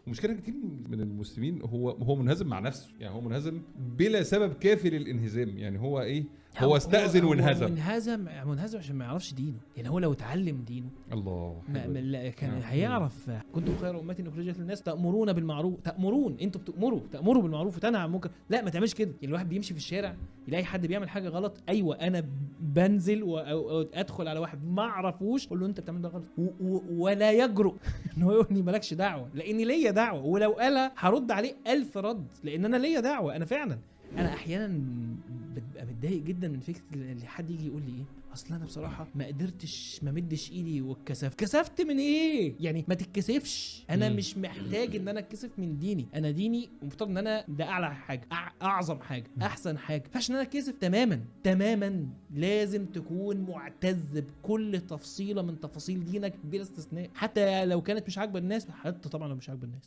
ومشكله كتير من المسلمين هو منهزم مع نفسه، يعني هو منهزم بلا سبب كافي للانهزام. يعني هو ايه، هو استأذن وانهزم. منهزم عشان ما يعرفش دينه. يعني هو لو اتعلم دينه الله لا كان هيعرف. كنتم خير امه اخرجت للناس تأمرون بالمعروف. انتوا تأمروا بالمعروف وتنهوا عن المنكر. لا ما تعملش كده. يعني الواحد بيمشي في الشارع يلاقي حد بيعمل حاجه غلط، ايوه انا بنزل وادخل على واحد ما اعرفوش اقول له انت بتعمل ده غلط، ولا يجرؤ ان هو يقول لي مالكش دعوه، لاني ليا دعوه، ولو قالها هرد عليه 1000 رد، لان انا ليا دعوه. انا فعلا انا احيانا ببقى متضايق جدا من فكره اللي حد يجي يقول لي ايه، اصل انا بصراحه ما قدرتش ما مدش ايدي كسفت من ايه؟ يعني ما تتكسفش. انا مش محتاج ان انا اتكسف من ديني. انا ديني ومفترض ان انا ده اعلى حاجه، اعظم حاجه، احسن حاجه. ما ينفعش ان انا اتكسف تماما. لازم تكون معتز بكل تفصيله من تفاصيل دينك بلا استثناء، حتى لو كانت مش عاجبه الناس، حتى طبعا لو مش عاجبه الناس.